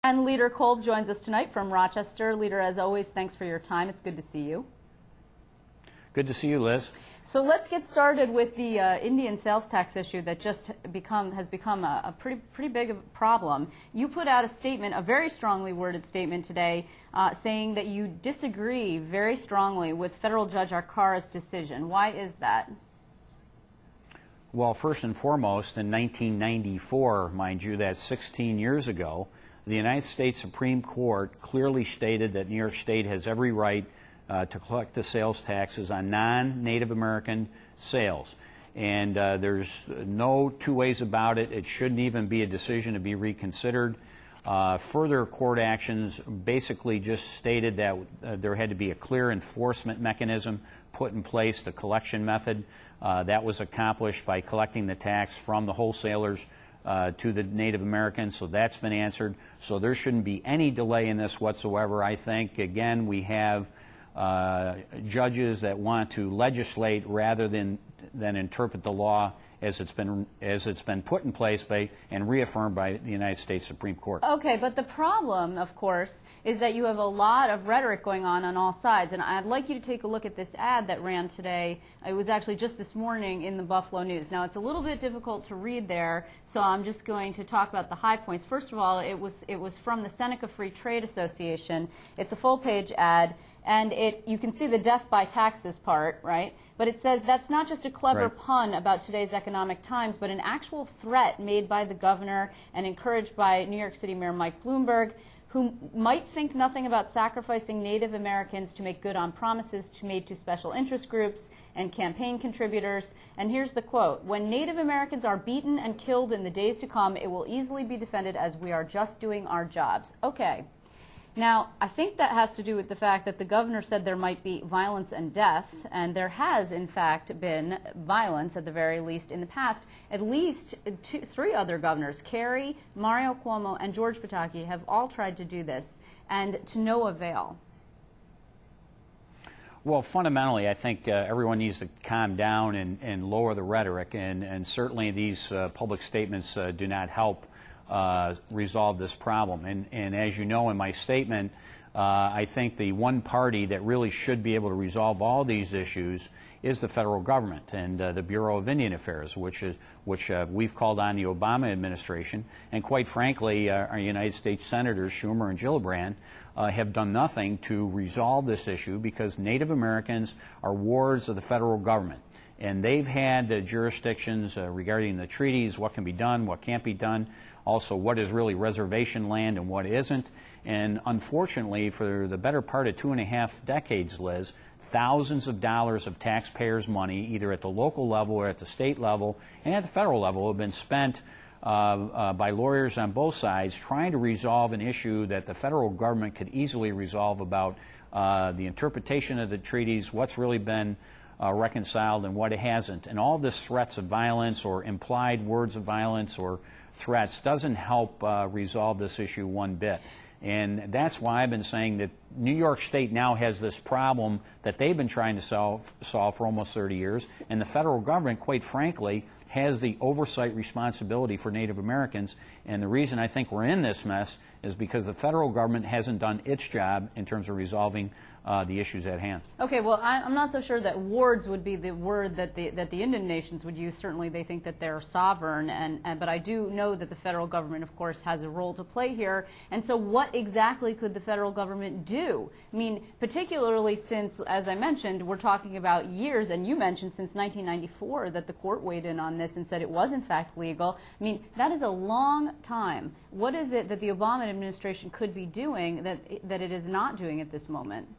And Leader Kolb joins us tonight from Rochester. Leader, as always, thanks for your time. It's good to see you. Good to see you, Liz. So let's get started with the Indian sales tax issue that just has become a pretty big problem. You put out a statement, a very strongly worded statement today, saying that you disagree very strongly with Federal Judge Arcara's decision. Why is that? Well, first and foremost, in 1994, mind you, that's 16 years ago, the United States Supreme Court clearly stated that New York State has every right to collect the sales taxes on non-Native American sales. And there's no two ways about it. It shouldn't even be a decision to be reconsidered. Further court actions basically just stated that there had to be a clear enforcement mechanism put in place, the collection method. That was accomplished by collecting the tax from the wholesalers to the Native Americans, so that's been answered. So there shouldn't be any delay in this whatsoever. I think, again, we have judges that want to legislate rather than interpret the law as it's been put in place by and reaffirmed by the United States Supreme Court. Okay, but the problem, of course, is that you have a lot of rhetoric going on all sides, and I'd like you to take a look at this ad that ran today. It was actually just this morning in the Buffalo News. Now, it's a little bit difficult to read there, so I'm just going to talk about the high points. First of all, it was from the Seneca Free Trade Association. It's a full-page ad, and you can see the death by taxes part, right? But it says that's not just a clever pun about today's economic times, but an actual threat made by the governor and encouraged by New York City Mayor Mike Bloomberg, who might think nothing about sacrificing Native Americans to make good on promises made to special interest groups and campaign contributors. And here's the quote: "When Native Americans are beaten and killed in the days to come, it will easily be defended as we are just doing our jobs." Okay. Now, I think that has to do with the fact that the governor said there might be violence and death, and there has, in fact, been violence, at the very least, in the past. At least three other governors, Kerry, Mario Cuomo, and George Pataki, have all tried to do this, and to no avail. Well, fundamentally, I think everyone needs to calm down and lower the rhetoric, and certainly these public statements do not help resolve this problem. And as you know in my statement, I think the one party that really should be able to resolve all these issues is the federal government and the Bureau of Indian Affairs, which we've called on the Obama administration. And quite frankly, our United States Senators Schumer and Gillibrand have done nothing to resolve this issue because Native Americans are wards of the federal government. And they've had the jurisdictions regarding the treaties, what can be done, what can't be done, also what is really reservation land and what isn't. And unfortunately, for the better part of 2.5 decades, Liz, thousands of dollars of taxpayers' money, either at the local level or at the state level and at the federal level, have been spent by lawyers on both sides trying to resolve an issue that the federal government could easily resolve about the interpretation of the treaties, what's really been reconciled and what it hasn't. And all this threats of violence or implied words of violence or threats doesn't help resolve this issue one bit. And that's why I've been saying that New York State now has this problem that they've been trying to solve for almost 30 years, and the federal government, quite frankly, has the oversight responsibility for Native Americans. And the reason I think we're in this mess is because the federal government hasn't done its job in terms of resolving the issues at hand. Okay, well, I'm not so sure that wards would be the word that the Indian nations would use. Certainly they think that they're sovereign, but I do know that the federal government, of course, has a role to play here. And so what exactly could the federal government do? I mean, particularly since, as I mentioned, we're talking about years, and you mentioned since 1994 that the court weighed in on this and said it was in fact legal. I mean, that is a long time. What is it that the Obama administration could be doing that it is not doing at this moment?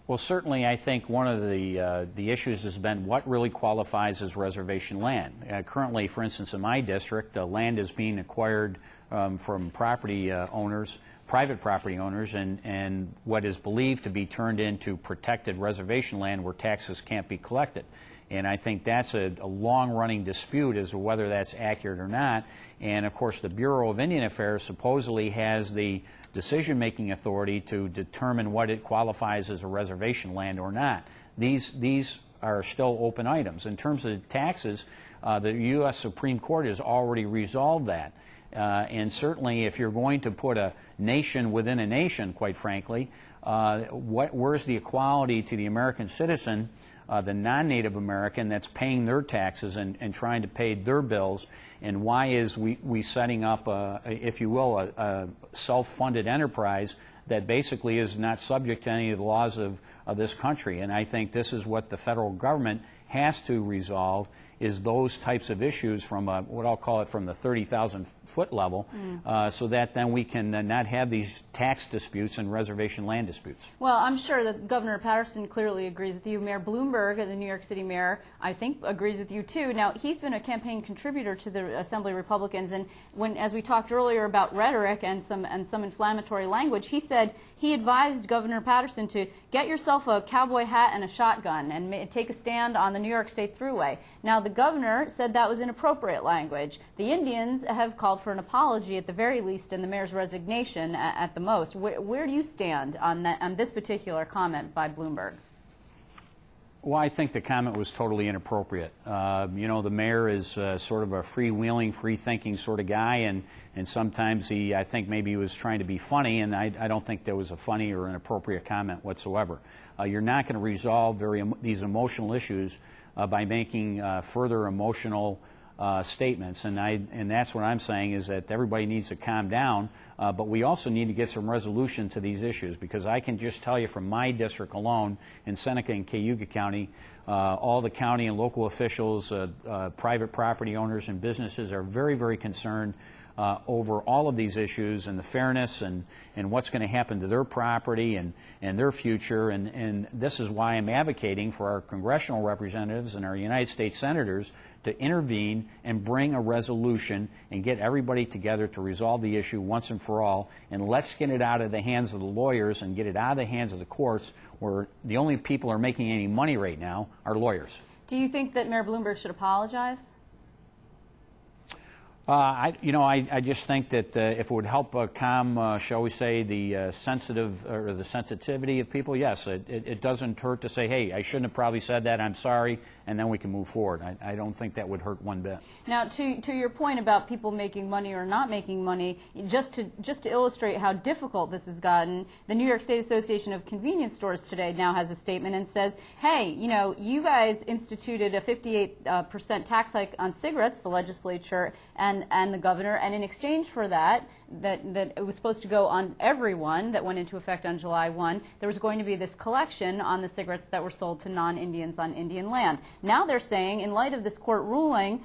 Well, certainly I think one of the issues has been what really qualifies as reservation land. Currently, for instance, in my district, land is being acquired from property owners, private property owners, and what is believed to be turned into protected reservation land where taxes can't be collected. And I think that's a long-running dispute as to whether that's accurate or not. And, of course, the Bureau of Indian Affairs supposedly has the decision-making authority to determine what it qualifies as a reservation land or not. These are still open items. In terms of taxes, the U.S. Supreme Court has already resolved that. And certainly if you're going to put a nation within a nation, quite frankly, where's the equality to the American citizen, the non-Native American that's paying their taxes and trying to pay their bills, and why is we setting up, if you will, a self-funded enterprise that basically is not subject to any of the laws of this country? And I think this is what the federal government has to resolve, is those types of issues from what I'll call it from the 30,000 foot level, so that then we can not have these tax disputes and reservation land disputes. Well, I'm sure that Governor Patterson clearly agrees with you. Mayor Bloomberg, the New York City mayor, I think agrees with you too. Now, he's been a campaign contributor to the Assembly Republicans, and as we talked earlier about rhetoric and some inflammatory language, he said he advised Governor Patterson to get yourself a cowboy hat and a shotgun and take a stand on the New York State Thruway. Now, the governor said that was inappropriate language. The Indians have called for an apology at the very least and the mayor's resignation at the most. Where do you stand on this particular comment by Bloomberg? Well, I think the comment was totally inappropriate. You know, the mayor is sort of a freewheeling, free-thinking sort of guy, and sometimes I think maybe he was trying to be funny, and I don't think there was a funny or inappropriate comment whatsoever. You're not going to resolve these emotional issues by making further emotional statements, and that's what I'm saying, is that everybody needs to calm down, but we also need to get some resolution to these issues, because I can just tell you from my district alone in Seneca and Cayuga County, all the county and local officials, private property owners and businesses are very, very concerned over all of these issues and the fairness and what's going to happen to their property and their future. And this is why I'm advocating for our congressional representatives and our United States senators to intervene and bring a resolution and get everybody together to resolve the issue once and for all. And let's get it out of the hands of the lawyers and get it out of the hands of the courts, where the only people who are making any money right now are lawyers. Do you think that Mayor Bloomberg should apologize? I just think that if it would help calm, shall we say, the sensitivity of people, yes, it doesn't hurt to say, hey, I shouldn't have probably said that, I'm sorry, and then we can move forward. I don't think that would hurt one bit. Now, to your point about people making money or not making money, just to illustrate how difficult this has gotten, the New York State Association of Convenience Stores today now has a statement and says, hey, you guys instituted a 58% tax hike on cigarettes, the legislature and the governor, and in exchange for that it was supposed to go on everyone, that went into effect on July 1, there was going to be this collection on the cigarettes that were sold to non-Indians on Indian land. Now they're saying, in light of this court ruling,